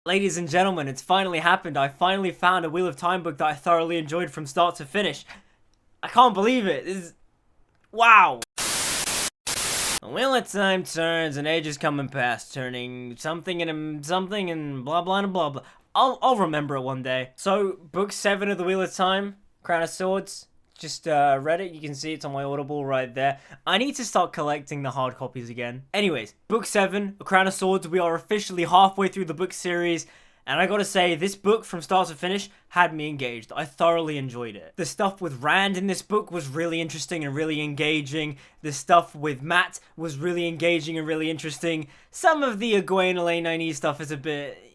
Ladies and gentlemen, it's finally happened. I finally found a Wheel of Time book that I thoroughly enjoyed from start to finish. I can't believe it. Wow. The Wheel of Time turns and ages come and pass, turning something and something and blah blah and blah blah. I'll remember it one day. So, book 7 of the Wheel of Time, Crown of Swords. Just read it. You can see it's on my Audible right there. I need to start collecting the hard copies again. Anyways, book 7, A Crown of Swords. We are officially halfway through the book series. And I gotta say, this book from start to finish had me engaged. I thoroughly enjoyed it. The stuff with Rand in this book was really interesting and really engaging. The stuff with Matt was really engaging and really interesting. Some of the Egwene, Elaine, Nynaeve stuff is a bit...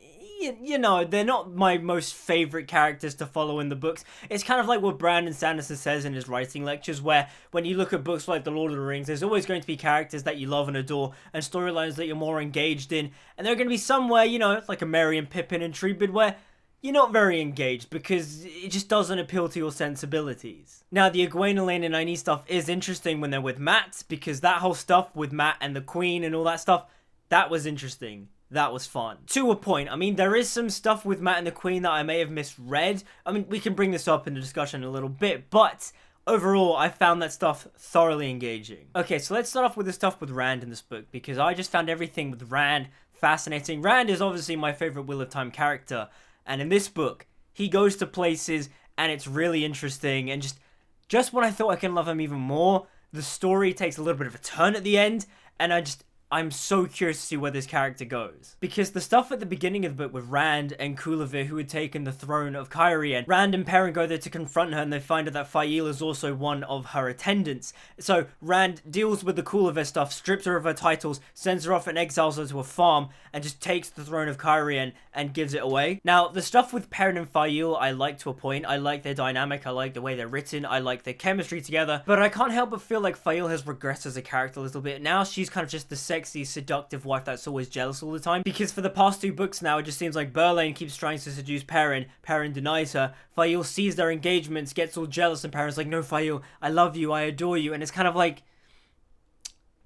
You know, they're not my most favorite characters to follow in the books. It's kind of like what Brandon Sanderson says in his writing lectures, where when you look at books like The Lord of the Rings, there's always going to be characters that you love and adore, and storylines that you're more engaged in, and there are going to be somewhere, you know, like a Merry and Pippin and Treebid, where you're not very engaged because it just doesn't appeal to your sensibilities. Now, the Egwene, Elaine, and Nynaeve stuff is interesting when they're with Matt, because that whole stuff with Matt and the Queen and all that stuff, that was interesting. That was fun. To a point. I mean, there is some stuff with Matt and the Queen that I may have misread. I mean, we can bring this up in the discussion in a little bit, but overall, I found that stuff thoroughly engaging. Okay, so let's start off with the stuff with Rand in this book, because I just found everything with Rand fascinating. Rand is obviously my favorite Wheel of Time character, and in this book, he goes to places, and it's really interesting, and just when I thought I can love him even more, the story takes a little bit of a turn at the end, and I'm so curious to see where this character goes. Because the stuff at the beginning of the book with Rand and Kulavir, who had taken the throne of Cairhien, Rand and Perrin go there to confront her, and they find out that Fael is also one of her attendants. So Rand deals with the Kulavir stuff, strips her of her titles, sends her off and exiles her to a farm, and just takes the throne of Cairhien and gives it away. Now, the stuff with Perrin and Fael, I like to a point. I like their dynamic, I like the way they're written, I like their chemistry together, but I can't help but feel like Fael has regressed as a character a little bit. Now she's kind of just the sexy, seductive wife that's always jealous all the time, because for the past 2 books now, it just seems like Berlain keeps trying to seduce Perrin, Perrin denies her, Fael sees their engagements, gets all jealous, and Perrin's like, no Fael, I love you, I adore you, and it's kind of like,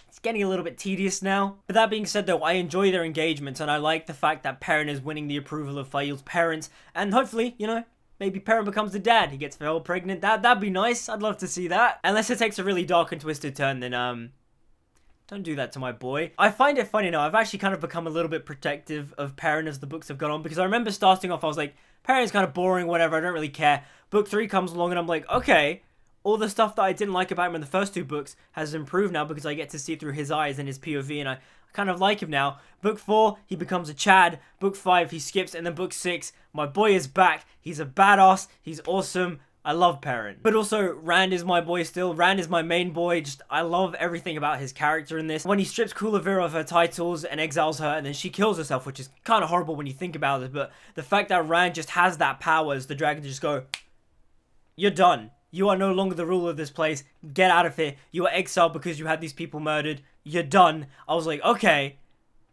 it's getting a little bit tedious now. But that being said though, I enjoy their engagements, and I like the fact that Perrin is winning the approval of Fael's parents, and hopefully, you know, maybe Perrin becomes the dad, he gets Fael pregnant, that'd be nice, I'd love to see that. Unless it takes a really dark and twisted turn, then don't do that to my boy. I find it funny now, I've actually kind of become a little bit protective of Perrin as the books have gone on, because I remember starting off, I was like, Perrin's kind of boring, whatever, I don't really care. Book 3 comes along and I'm like, okay, all the stuff that I didn't like about him in the first 2 books has improved now because I get to see it through his eyes and his POV, and I kind of like him now. Book 4, he becomes a Chad. Book 5, he skips, and then book 6, my boy is back. He's a badass, he's awesome. I love Perrin. But also, Rand is my boy still. Rand is my main boy. I love everything about his character in this. When he strips Kulavir of her titles and exiles her, and then she kills herself, which is kind of horrible when you think about it, but the fact that Rand just has that power as the dragon to just go, you're done. You are no longer the ruler of this place. Get out of here. You are exiled because you had these people murdered. You're done. I was like, okay,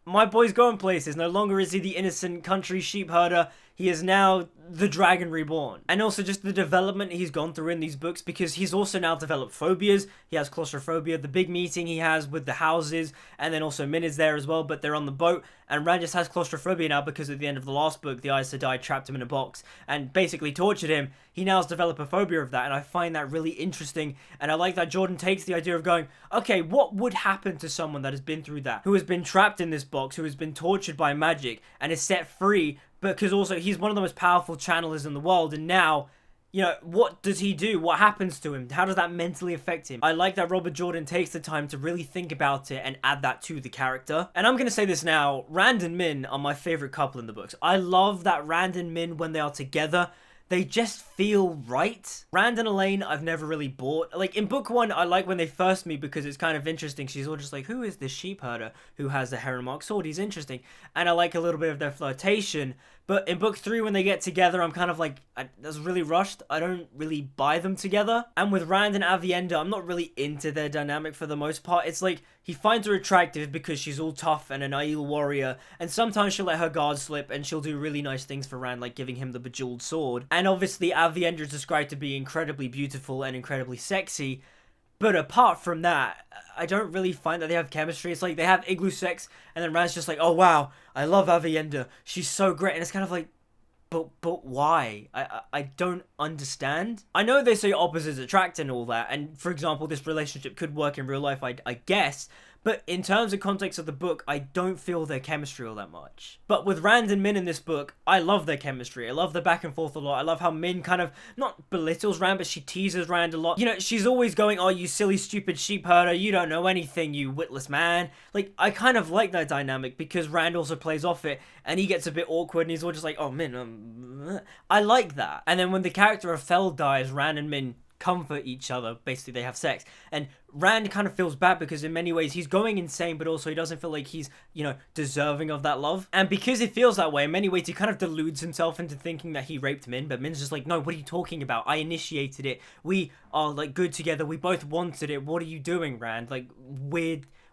my boy's going places. No longer is he the innocent country sheep herder. He is now the dragon reborn. And also just the development he's gone through in these books, because he's also now developed phobias. He has claustrophobia, the big meeting he has with the houses, and then also Min is there as well, but they're on the boat. And Rand just has claustrophobia now because at the end of the last book, the Aes Sedai trapped him in a box and basically tortured him. He now has developed a phobia of that, and I find that really interesting. And I like that Jordan takes the idea of going, okay, what would happen to someone that has been through that, who has been trapped in this box, who has been tortured by magic, and is set free, because also he's one of the most powerful channelers in the world, and now, you know, what does he do? What happens to him? How does that mentally affect him? I like that Robert Jordan takes the time to really think about it and add that to the character. And I'm going to say this now, Rand and Min are my favorite couple in the books. I love that Rand and Min, when they are together, they just feel right. Rand and Elaine, I've never really bought. Like, in book 1, I like when they first meet because it's kind of interesting. She's all just like, who is this sheep herder who has the heron mark sword? He's interesting. And I like a little bit of their flirtation. But in book 3, when they get together, I'm kind of like, that's really rushed. I don't really buy them together. And with Rand and Aviendha, I'm not really into their dynamic for the most part. It's like, he finds her attractive because she's all tough and an Aiel warrior. And sometimes she'll let her guard slip and she'll do really nice things for Rand, like giving him the bejeweled sword. And obviously, Aviendha is described to be incredibly beautiful and incredibly sexy. But apart from that, I don't really find that they have chemistry. It's like they have igloo sex, and then Rand's just like, oh wow, I love Avienda. She's so great. And it's kind of like, but why? I don't understand. I know they say opposites attract and all that, and for example, this relationship could work in real life, I guess, but in terms of context of the book, I don't feel their chemistry all that much. But with Rand and Min in this book, I love their chemistry. I love the back and forth a lot. I love how Min kind of, not belittles Rand, but she teases Rand a lot. You know, she's always going, oh, you silly, stupid sheep herder, you don't know anything, you witless man. Like, I kind of like that dynamic, because Rand also plays off it, and he gets a bit awkward, and he's all just like, oh, Min, I like that. And then when the character of Fel dies, Rand and Min comfort each other. Basically, they have sex, and Rand kind of feels bad because in many ways he's going insane, but also he doesn't feel like he's, you know, deserving of that love. And because he feels that way, in many ways he kind of deludes himself into thinking that he raped Min, but Min's just like, no, what are you talking about? I initiated it. We are like good together. We both wanted it. What are you doing, Rand? Like,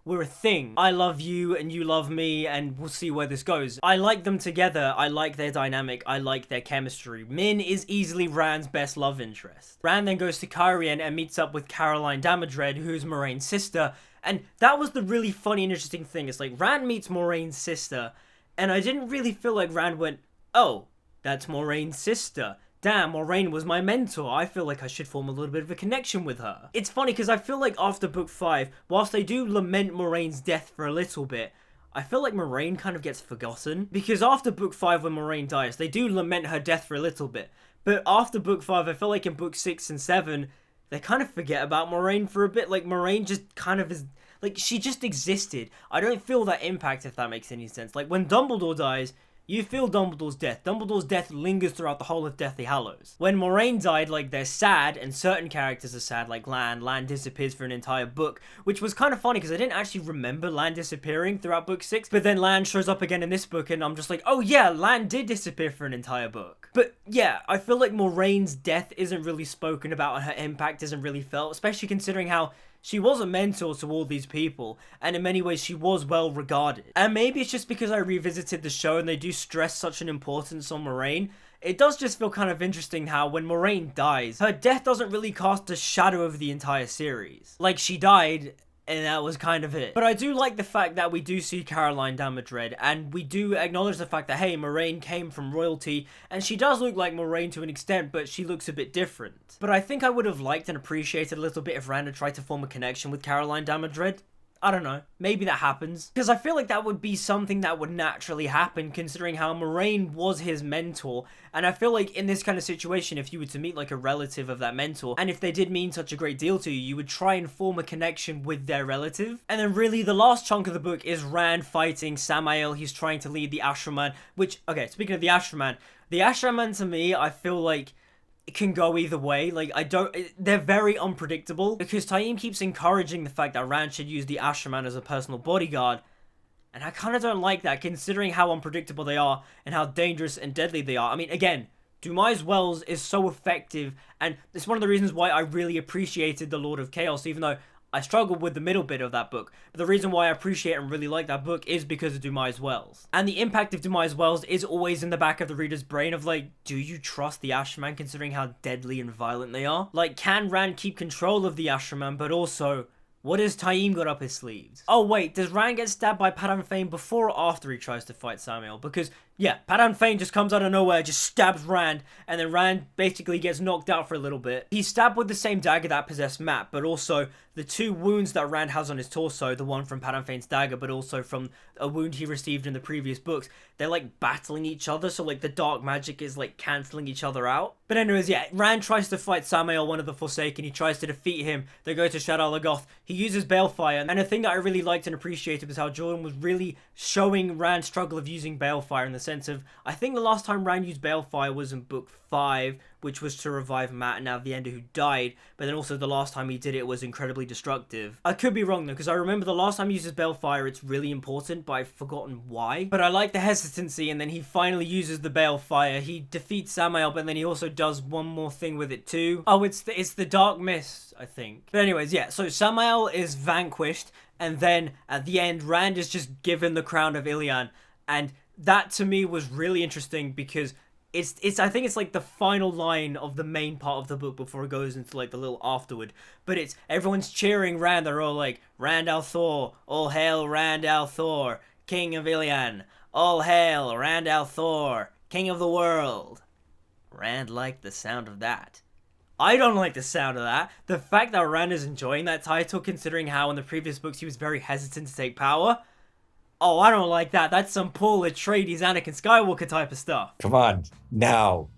we're a thing. I love you and you love me, and we'll see where this goes. I like them together. I like their dynamic. I like their chemistry. Min is easily Rand's best love interest. Rand then goes to Cairhien and meets up with Caroline Damodred, who's Moiraine's sister, and that was the really funny and interesting thing. It's like Rand meets Moiraine's sister, and I didn't really feel like Rand went, oh, that's Moiraine's sister. Damn, Moiraine was my mentor. I feel like I should form a little bit of a connection with her. It's funny because I feel like after book 5, whilst they do lament Moiraine's death for a little bit, I feel like Moiraine kind of gets forgotten. Because after book 5, when Moiraine dies, they do lament her death for a little bit. But after book 5, I feel like in book 6 and 7, they kind of forget about Moiraine for a bit. Like, Moiraine just kind of is, like, she just existed. I don't feel that impact, if that makes any sense. Like, when Dumbledore dies, you feel Dumbledore's death. Dumbledore's death lingers throughout the whole of Deathly Hallows. When Moiraine died, like, they're sad, and certain characters are sad, like Lan. Lan disappears for an entire book, which was kind of funny, because I didn't actually remember Lan disappearing throughout book 6, but then Lan shows up again in this book, and I'm just like, oh yeah, Lan did disappear for an entire book. But yeah, I feel like Moraine's death isn't really spoken about, and her impact isn't really felt, especially considering how she was a mentor to all these people, and in many ways she was well regarded. And maybe it's just because I revisited the show and they do stress such an importance on Moiraine. It does just feel kind of interesting how when Moiraine dies, her death doesn't really cast a shadow over the entire series. Like, she died, and that was kind of it. But I do like the fact that we do see Caroline Damodred, and we do acknowledge the fact that, hey, Moiraine came from royalty, and she does look like Moiraine to an extent, but she looks a bit different. But I think I would have liked and appreciated a little bit if Rand had tried to form a connection with Caroline Damodred. I don't know, maybe that happens. Because I feel like that would be something that would naturally happen, considering how Moiraine was his mentor. And I feel like in this kind of situation, if you were to meet like a relative of that mentor, and if they did mean such a great deal to you, you would try and form a connection with their relative. And then really the last chunk of the book is Rand fighting Samael. He's trying to lead the Ashraman, which, okay, speaking of the Ashraman to me, I feel like it can go either way. Like, they're very unpredictable, because Taim keeps encouraging the fact that Rand should use the Ashraman as a personal bodyguard, and I kind of don't like that, considering how unpredictable they are and how dangerous and deadly they are. I mean, again, Dumais Wells is so effective, and it's one of the reasons why I really appreciated The Lord of Chaos, even though I struggled with the middle bit of that book. But the reason why I appreciate and really like that book is because of Dumais Wells. And the impact of Dumais Wells is always in the back of the reader's brain of like, do you trust the Ashraman considering how deadly and violent they are? Like, can Rand keep control of the Ashraman, but also, what has Taim got up his sleeves? Oh wait, does Rand get stabbed by Padan Fain before or after he tries to fight Samael? Because, yeah, Padan Fain just comes out of nowhere, just stabs Rand, and then Rand basically gets knocked out for a little bit. He's stabbed with the same dagger that possessed Matt, but also the two wounds that Rand has on his torso, the one from Padan Fain's dagger, but also from a wound he received in the previous books, they're like battling each other, so like the dark magic is like cancelling each other out. But anyways, yeah, Rand tries to fight Samael, one of the Forsaken. He tries to defeat him. They go to Shadar Logoth. He uses Balefire, and a thing that I really liked and appreciated was how Jordan was really showing Rand's struggle of using Balefire, in the sense of, I think the last time Rand used Balefire was in book 5, which was to revive Matt and Avienda, who died, but then also the last time he did it was incredibly destructive. I could be wrong though, because I remember the last time he uses Balefire, it's really important, but I've forgotten why. But I like the hesitancy, and then he finally uses the Balefire. He defeats Samael, but then he also does one more thing with it too. Oh, it's the Dark Mist, I think. But anyways, yeah, so Samael is vanquished, and then at the end, Rand is just given the crown of Ilian, and that to me was really interesting, because It's I think it's like the final line of the main part of the book before it goes into like the little afterward. But it's everyone's cheering Rand. They're all like, Rand al'Thor, all hail Rand al'Thor, King of Ilian. All hail Rand al'Thor, King of the world. Rand liked the sound of that. I don't like the sound of that. The fact that Rand is enjoying that title, considering how in the previous books he was very hesitant to take power. Oh, I don't like that. That's some Paul Atreides, Anakin Skywalker type of stuff. Come on, now.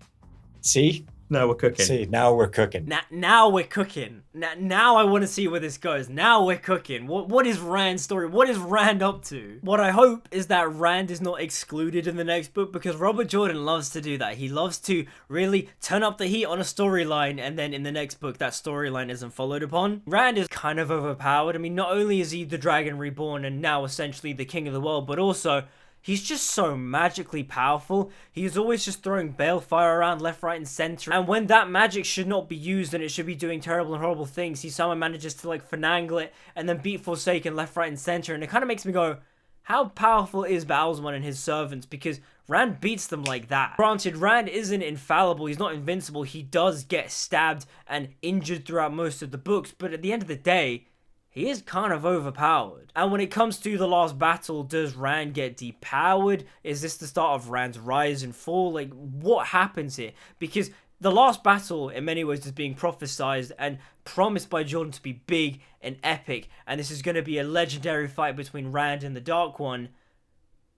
See? Now we're cooking. See, now we're cooking. Now we're cooking. Now I want to see where this goes. Now we're cooking. What is Rand's story? What is Rand up to? What I hope is that Rand is not excluded in the next book, because Robert Jordan loves to do that. He loves to really turn up the heat on a storyline, and then in the next book that storyline isn't followed upon. Rand is kind of overpowered. I mean, not only is he the Dragon Reborn and now essentially the king of the world, but also he's just so magically powerful. He's always just throwing balefire around left, right, and center. And when that magic should not be used and it should be doing terrible and horrible things, he somehow manages to like finagle it and then beat Forsaken left, right, and center. And it kind of makes me go, how powerful is Baalzamon and his servants? Because Rand beats them like that. Granted, Rand isn't infallible. He's not invincible. He does get stabbed and injured throughout most of the books. But at the end of the day, he is kind of overpowered. And when it comes to the last battle, does Rand get depowered? Is this the start of Rand's rise and fall? Like, what happens here? Because the last battle, in many ways, is being prophesized and promised by Jordan to be big and epic. And this is going to be a legendary fight between Rand and the Dark One.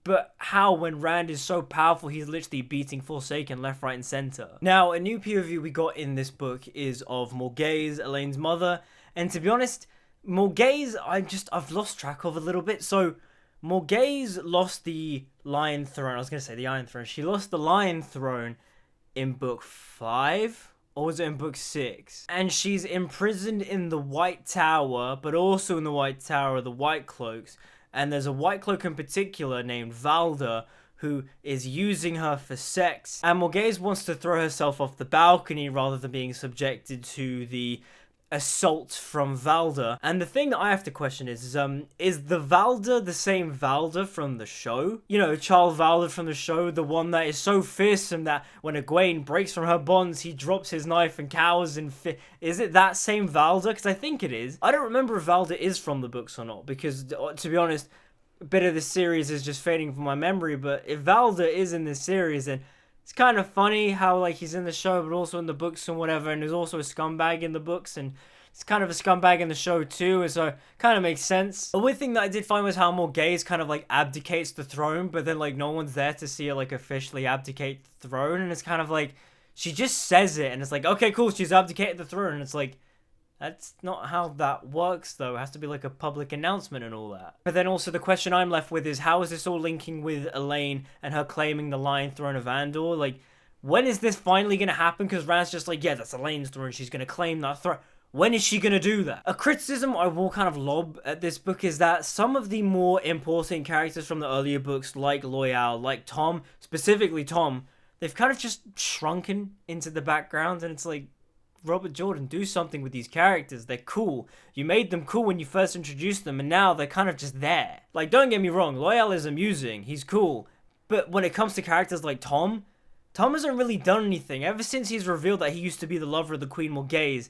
But how, when Rand is so powerful, he's literally beating Forsaken left, right, and center? Now, a new POV we got in this book is of Morgase, Elaine's mother. And to be honest, Morgase, I've lost track of a little bit. So, Morgase lost the Lion Throne. I was going to say the Iron Throne. She lost the Lion Throne in book 5. Or was it in book 6? And she's imprisoned in the White Tower. But also in the White Tower are the White Cloaks. And there's a White Cloak in particular named Valda, who is using her for sex. And Morgase wants to throw herself off the balcony rather than being subjected to the assault from Valda. And the thing that I have to question is the Valda the same Valda from the show? You know, Charles Valda from the show, the one that is so fearsome that when Egwene breaks from her bonds, he drops his knife and cowers in fear. Is it that same Valda? Because I think it is. I don't remember if Valda is from the books or not, because to be honest, a bit of this series is just fading from my memory. But if Valda is in this series, then it's kind of funny how, like, he's in the show, but also in the books and whatever, and there's also a scumbag in the books, and it's kind of a scumbag in the show too, and so it kind of makes sense. A weird thing that I did find was how Morgase kind of, like, abdicates the throne, but then, like, no one's there to see her, like, officially abdicate the throne, and it's kind of like, she just says it, and it's like, okay, cool, she's abdicated the throne, and it's like, that's not how that works, though. It has to be like a public announcement and all that. But then also the question I'm left with is, how is this all linking with Elaine and her claiming the Lion Throne of Andor? Like, when is this finally going to happen? Because Rand's just like, yeah, that's Elaine's throne. She's going to claim that throne. When is she going to do that? A criticism I will kind of lob at this book is that some of the more important characters from the earlier books, like Loial, like Tom, specifically Tom, they've kind of just shrunken into the background, and it's like, Robert Jordan, do something with these characters. They're cool. You made them cool when you first introduced them, and now they're kind of just there. Like, don't get me wrong, Loial is amusing. He's cool. But when it comes to characters like Tom hasn't really done anything. Ever since he's revealed that he used to be the lover of the Queen Morgase,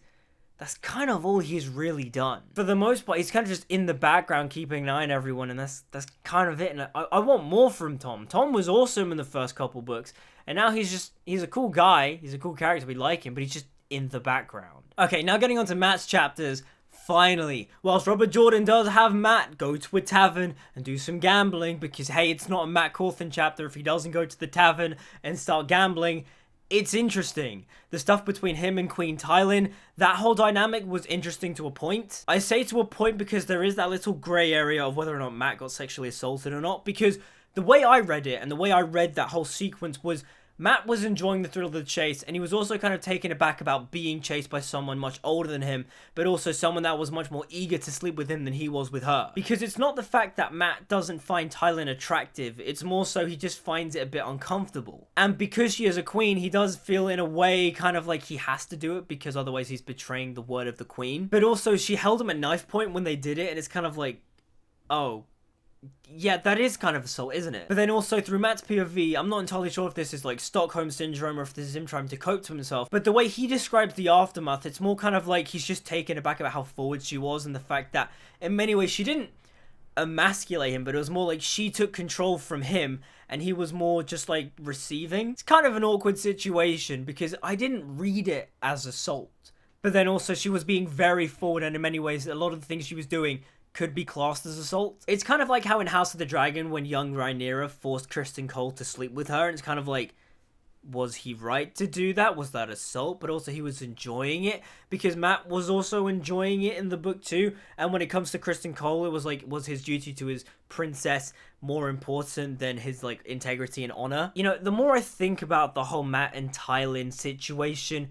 that's kind of all he's really done. For the most part, he's kind of just in the background keeping an eye on everyone, and that's kind of it. And I want more from Tom. Tom was awesome in the first couple books, and now he's a cool guy. He's a cool character. We like him, but he's just in the background. Okay, now getting on to Matt's chapters. Finally, whilst Robert Jordan does have Matt go to a tavern and do some gambling, because hey, it's not a Matt Cawthon chapter if he doesn't go to the tavern and start gambling. It's interesting. The stuff between him and Queen Tywin, that whole dynamic was interesting to a point. I say to a point because there is that little grey area of whether or not Matt got sexually assaulted or not, because the way I read it and the way I read that whole sequence was Matt was enjoying the thrill of the chase, and he was also kind of taken aback about being chased by someone much older than him, but also someone that was much more eager to sleep with him than he was with her. Because it's not the fact that Matt doesn't find Tywin attractive, it's more so he just finds it a bit uncomfortable. And because she is a queen, he does feel in a way kind of like he has to do it, because otherwise he's betraying the word of the queen. But also, she held him at knife point when they did it, and it's kind of like, oh, Yeah, that is kind of assault, isn't it? But then also through Matt's POV, I'm not entirely sure if this is like Stockholm Syndrome or if this is him trying to cope to himself, but the way he describes the aftermath, it's more kind of like he's just taken aback about how forward she was and the fact that in many ways she didn't emasculate him, but it was more like she took control from him and he was more just like receiving. It's kind of an awkward situation because I didn't read it as assault, but then also she was being very forward and in many ways a lot of the things she was doing could be classed as assault. It's kind of like how in House of the Dragon when young Rhaenyra forced Kristen Cole to sleep with her, and it's kind of like, was he right to do that? Was that assault? But also he was enjoying it because Matt was also enjoying it in the book too. And when it comes to Kristen Cole, it was like, was his duty to his princess more important than his like integrity and honor? You know, the more I think about the whole Matt and Tywin situation,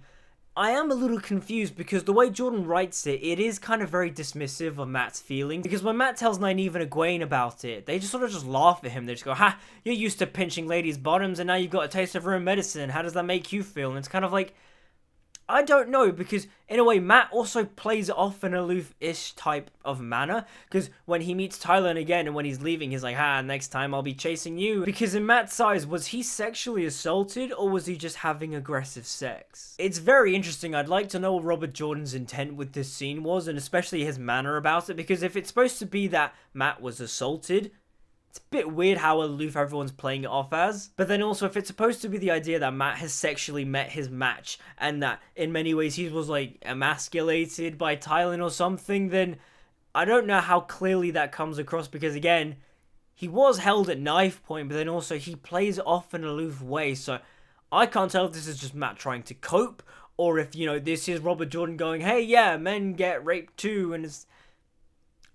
I am a little confused because the way Jordan writes it, it is kind of very dismissive of Matt's feelings. Because when Matt tells Nynaeve and Egwene about it, they just sort of just laugh at him. They just go, ha, you're used to pinching ladies' bottoms and now you've got a taste of her own medicine. How does that make you feel? And it's kind of like, I don't know, because in a way Matt also plays it off an aloof-ish type of manner, because when he meets Tyler again and when he's leaving, he's like, next time I'll be chasing you. Because in Matt's eyes, was he sexually assaulted or was he just having aggressive sex? It's very interesting. I'd like to know what Robert Jordan's intent with this scene was, and especially his manner about it, because if it's supposed to be that Matt was assaulted, it's a bit weird how aloof everyone's playing it off as. But then also, if it's supposed to be the idea that Matt has sexually met his match and that in many ways he was like emasculated by Tylan or something, then I don't know how clearly that comes across because again, he was held at knife point, but then also he plays it off in an aloof way. So I can't tell if this is just Matt trying to cope or if, you know, this is Robert Jordan going, hey, yeah, men get raped too, and it's...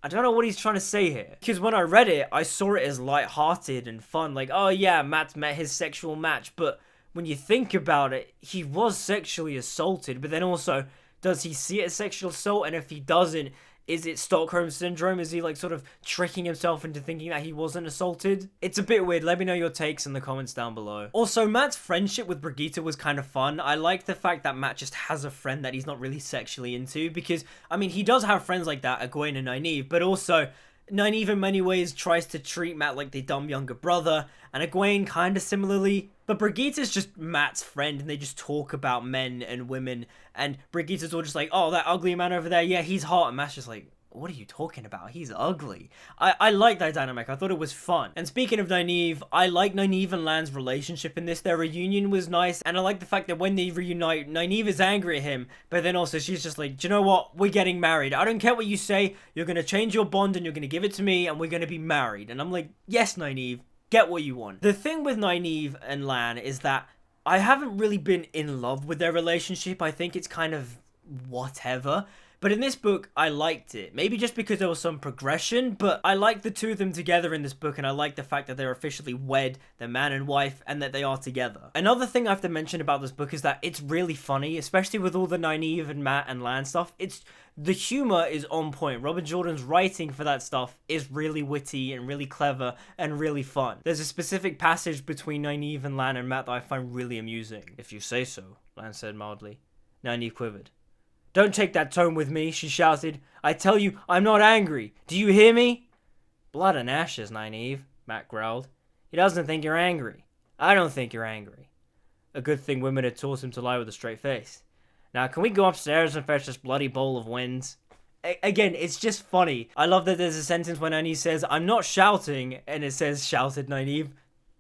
I don't know what he's trying to say here. Because when I read it, I saw it as light-hearted and fun. Like, oh yeah, Matt's met his sexual match. But when you think about it, he was sexually assaulted. But then also, does he see it as sexual assault? And if he doesn't, is it Stockholm Syndrome? Is he like sort of tricking himself into thinking that he wasn't assaulted? It's a bit weird. Let me know your takes in the comments down below. Also, Matt's friendship with Brigitte was kind of fun. I like the fact that Matt just has a friend that he's not really sexually into because, I mean, he does have friends like that, Egwene and Nynaeve, but also Nynaeve in many ways tries to treat Matt like the dumb younger brother, and Egwene kind of similarly. But Brigitte is just Matt's friend, and they just talk about men and women, and Brigitte's all just like, oh, that ugly man over there, yeah, he's hot, and Matt's just like, what are you talking about? He's ugly. I like that dynamic. I thought it was fun. And speaking of Nynaeve, I like Nynaeve and Lan's relationship in this. Their reunion was nice, and I like the fact that when they reunite, Nynaeve is angry at him, but then also she's just like, do you know what? We're getting married. I don't care what you say. You're going to change your bond, and you're going to give it to me, and we're going to be married. And I'm like, yes, Nynaeve, get what you want. The thing with Nynaeve and Lan is that I haven't really been in love with their relationship. I think it's kind of whatever. But in this book, I liked it. Maybe just because there was some progression, but I like the two of them together in this book, and I like the fact that they're officially wed, they're man and wife, and that they are together. Another thing I have to mention about this book is that it's really funny, especially with all the Nynaeve and Matt and Lan stuff. The humor is on point. Robert Jordan's writing for that stuff is really witty and really clever and really fun. There's a specific passage between Nynaeve and Lan and Matt that I find really amusing. If you say so, Lan said mildly. Nynaeve quivered. Don't take that tone with me, she shouted. I tell you, I'm not angry. Do you hear me? Blood and ashes, Nynaeve, Matt growled. He doesn't think you're angry. I don't think you're angry. A good thing women had taught him to lie with a straight face. Now, can we go upstairs and fetch this bloody bowl of winds? Again, it's just funny. I love that there's a sentence when Nynaeve says, I'm not shouting, and it says, shouted Nynaeve.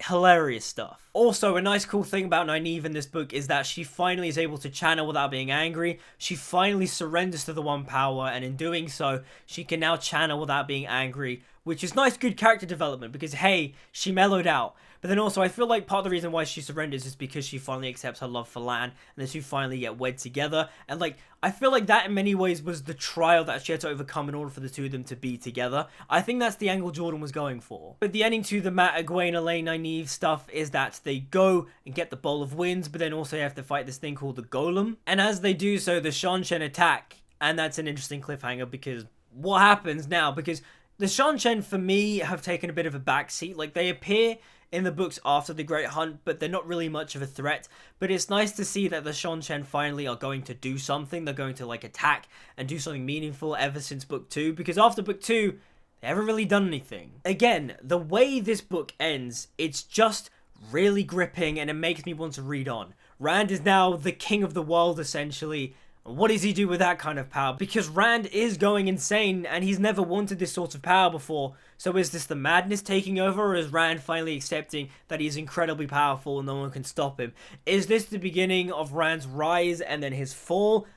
Hilarious stuff. Also, a nice cool thing about Nynaeve in this book is that she finally is able to channel without being angry. She finally surrenders to the One Power, and in doing so, she can now channel without being angry, which is nice, good character development because, hey, she mellowed out. But then also, I feel like part of the reason why she surrenders is because she finally accepts her love for Lan, and the two finally get wed together. And, like, I feel like that in many ways was the trial that she had to overcome in order for the two of them to be together. I think that's the angle Jordan was going for. But the ending to the Matt, Egwene, Elaine, Nynaeve stuff is that they go and get the Bowl of Winds, but then also they have to fight this thing called the Golem. And as they do so, the Seanchan attack, and that's an interesting cliffhanger because what happens now? Because the Seanchan, for me, have taken a bit of a backseat. Like, they appear in the books after the Great Hunt, but they're not really much of a threat. But it's nice to see that the Seanchan finally are going to do something. They're going to, like, attack and do something meaningful ever since book 2. Because after book 2, They haven't really done anything. Again, the way this book ends, it's just really gripping and it makes me want to read on. Rand is now the king of the world, essentially. What does he do with that kind of power? Because Rand is going insane and he's never wanted this sort of power before. So is this the madness taking over, or is Rand finally accepting that he's incredibly powerful and no one can stop him? Is this the beginning of Rand's rise and then his fall?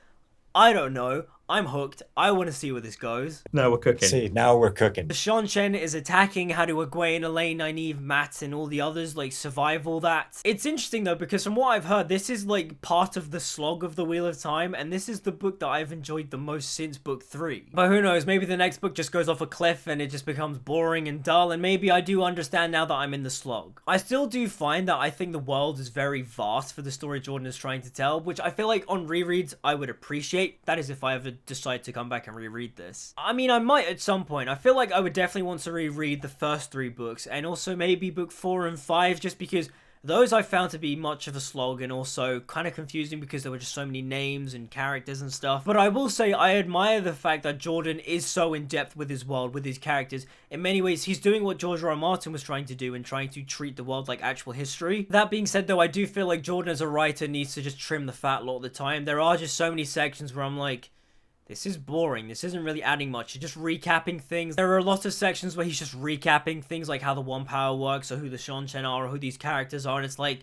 I don't know. I'm hooked. I want to see where this goes. Now we're cooking. See, now we're cooking. The Seanchan is attacking. How do Egwene, Elaine, Nynaeve, Matt, and all the others like survive all that? It's interesting though, because from what I've heard, this is like part of the slog of the Wheel of Time, and this is the book that I've enjoyed the most since book 3. But who knows, maybe the next book just goes off a cliff and it just becomes boring and dull, and maybe I do understand now that I'm in the slog. I still do find that I think the world is very vast for the story Jordan is trying to tell, which I feel like on rereads I would appreciate. That is if I ever decide to come back and reread this. I mean, I might at some point. I feel like I would definitely want to reread the first 3 books, and also maybe book 4 and 5, just because those I found to be much of a slog and also kind of confusing because there were just so many names and characters and stuff. But I will say I admire the fact that Jordan is so in depth with his world, with his characters. In many ways, he's doing what George R. R. Martin was trying to do and trying to treat the world like actual history. That being said though, I do feel like Jordan as a writer needs to just trim the fat a lot of the time. There are just so many sections where I'm like, this is boring. This isn't really adding much. You're just recapping things. There are a lot of sections where he's just recapping things like how the One Power works, or who the Seanchan are, or who these characters are, and it's like,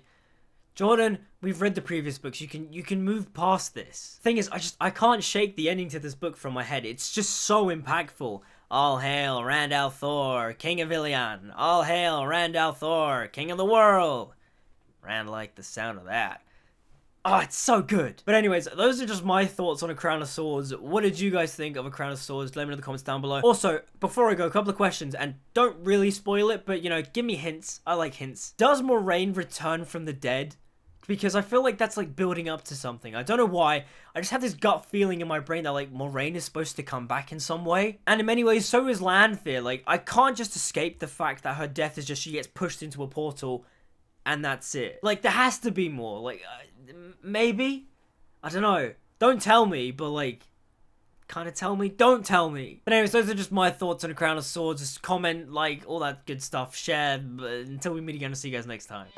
Jordan, we've read the previous books. You can move past this. Thing is, I can't shake the ending to this book from my head. It's just so impactful. All hail Rand al'Thor, King of Ilion. All hail Rand al'Thor, King of the World. Rand liked the sound of that. Oh, it's so good. But anyways, those are just my thoughts on A Crown of Swords. What did you guys think of A Crown of Swords? Let me know in the comments down below. Also, before I go, a couple of questions, and don't really spoil it, but, you know, give me hints. I like hints. Does Moraine return from the dead? Because I feel like that's, like, building up to something. I don't know why. I just have this gut feeling in my brain that, like, Moraine is supposed to come back in some way. And in many ways, so is Lanfear. Like, I can't just escape the fact that her death is just she gets pushed into a portal and that's it. Like, there has to be more. Like, maybe? I don't know. Don't tell me, but, like, kind of tell me. Don't tell me. But anyways, those are just my thoughts on A Crown of Swords. Just comment, like, all that good stuff. Share. But until we meet again, I'll see you guys next time.